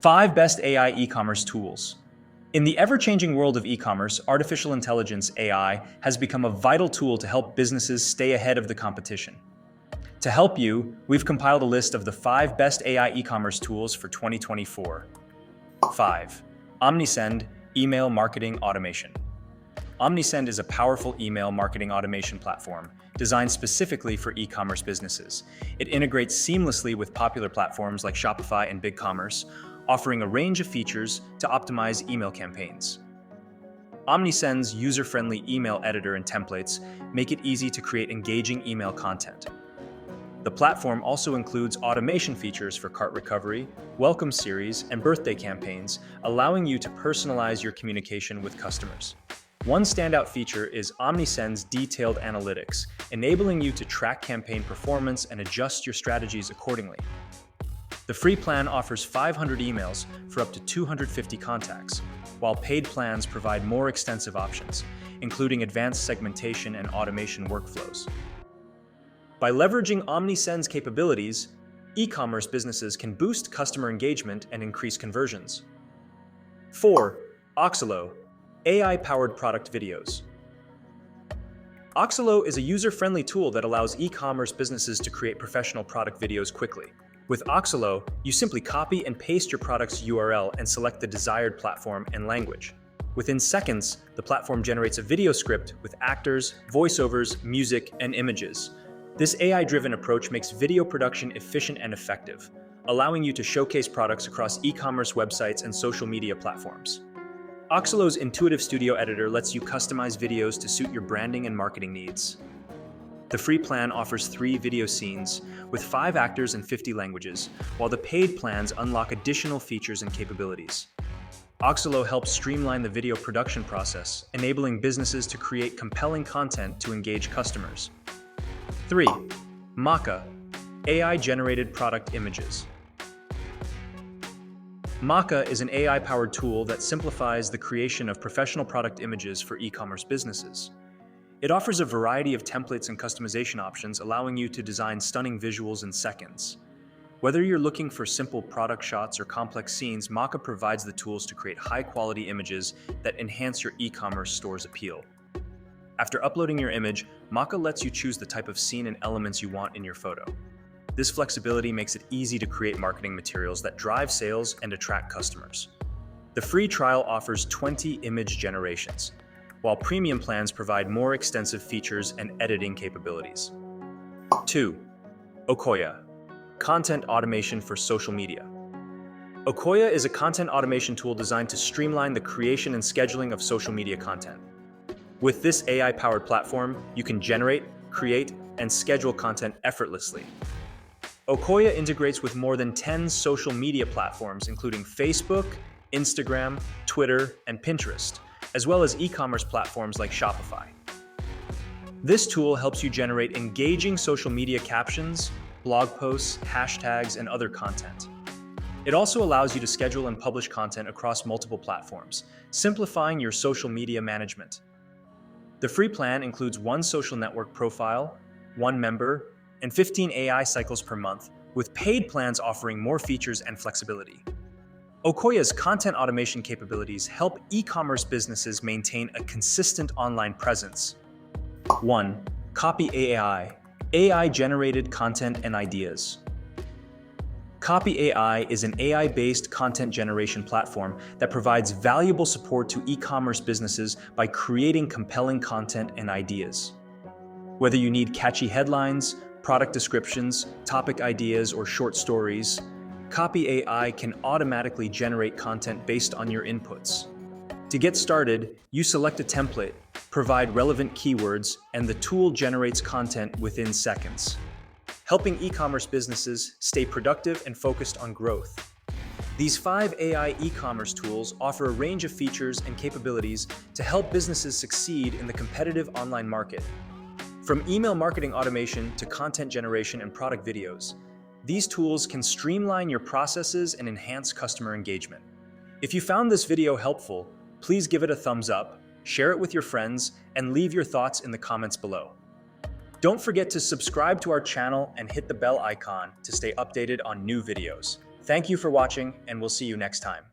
5 Best AI E-commerce Tools. In the ever-changing world of e-commerce, artificial intelligence (AI) has become a vital tool to help businesses stay ahead of the competition. To help you, we've compiled a list of the 5 best AI e-commerce tools for 2024. 5. Omnisend Email Marketing Automation. Omnisend is a powerful email marketing automation platform designed specifically for e-commerce businesses. It integrates seamlessly with popular platforms like Shopify and BigCommerce, offering a range of features to optimize email campaigns. Omnisend's user-friendly email editor and templates make it easy to create engaging email content. The platform also includes automation features for cart recovery, welcome series, and birthday campaigns, allowing you to personalize your communication with customers. One standout feature is Omnisend's detailed analytics, enabling you to track campaign performance and adjust your strategies accordingly. The free plan offers 500 emails for up to 250 contacts, while paid plans provide more extensive options, including advanced segmentation and automation workflows. By leveraging Omnisend's capabilities, e-commerce businesses can boost customer engagement and increase conversions. 4. Oxalo AI-powered product videos. Oxalo is a user-friendly tool that allows e-commerce businesses to create professional product videos quickly. With Oxalo, you simply copy and paste your product's URL and select the desired platform and language. Within seconds, the platform generates a video script with actors, voiceovers, music, and images. This AI-driven approach makes video production efficient and effective, allowing you to showcase products across e-commerce websites and social media platforms. Oxalo's intuitive studio editor lets you customize videos to suit your branding and marketing needs. The free plan offers 3 video scenes with 5 actors and 50 languages, while the paid plans unlock additional features and capabilities. Oxalo helps streamline the video production process, enabling businesses to create compelling content to engage customers. 3. Maka AI-generated product images. Maka is an AI-powered tool that simplifies the creation of professional product images for e-commerce businesses. It offers a variety of templates and customization options, allowing you to design stunning visuals in seconds. Whether you're looking for simple product shots or complex scenes, Maka provides the tools to create high-quality images that enhance your e-commerce store's appeal. After uploading your image, Maka lets you choose the type of scene and elements you want in your photo. This flexibility makes it easy to create marketing materials that drive sales and attract customers. The free trial offers 20 image generations, while premium plans provide more extensive features and editing capabilities. 2. Okoya Content Automation for Social Media. Okoya is a content automation tool designed to streamline the creation and scheduling of social media content. With this AI-powered platform, you can generate, create, and schedule content effortlessly. Okoya integrates with more than 10 social media platforms, including Facebook, Instagram, Twitter, and Pinterest, as well as e-commerce platforms like Shopify. This tool helps you generate engaging social media captions, blog posts, hashtags, and other content. It also allows you to schedule and publish content across multiple platforms, simplifying your social media management. The free plan includes 1 social network profile, 1 member, and 15 AI cycles per month, with paid plans offering more features and flexibility. Okoya's content automation capabilities help e-commerce businesses maintain a consistent online presence. 1. Copy AI AI-generated content and ideas. Copy AI is an AI-based content generation platform that provides valuable support to e-commerce businesses by creating compelling content and ideas. Whether you need catchy headlines, product descriptions, topic ideas, or short stories, Copy AI can automatically generate content based on your inputs. To get started, you select a template, provide relevant keywords, and the tool generates content within seconds, helping e-commerce businesses stay productive and focused on growth. These 5 AI e-commerce tools offer a range of features and capabilities to help businesses succeed in the competitive online market. From email marketing automation to content generation and product videos, these tools can streamline your processes and enhance customer engagement. If you found this video helpful, please give it a thumbs up, share it with your friends, and leave your thoughts in the comments below. Don't forget to subscribe to our channel and hit the bell icon to stay updated on new videos. Thank you for watching, and we'll see you next time.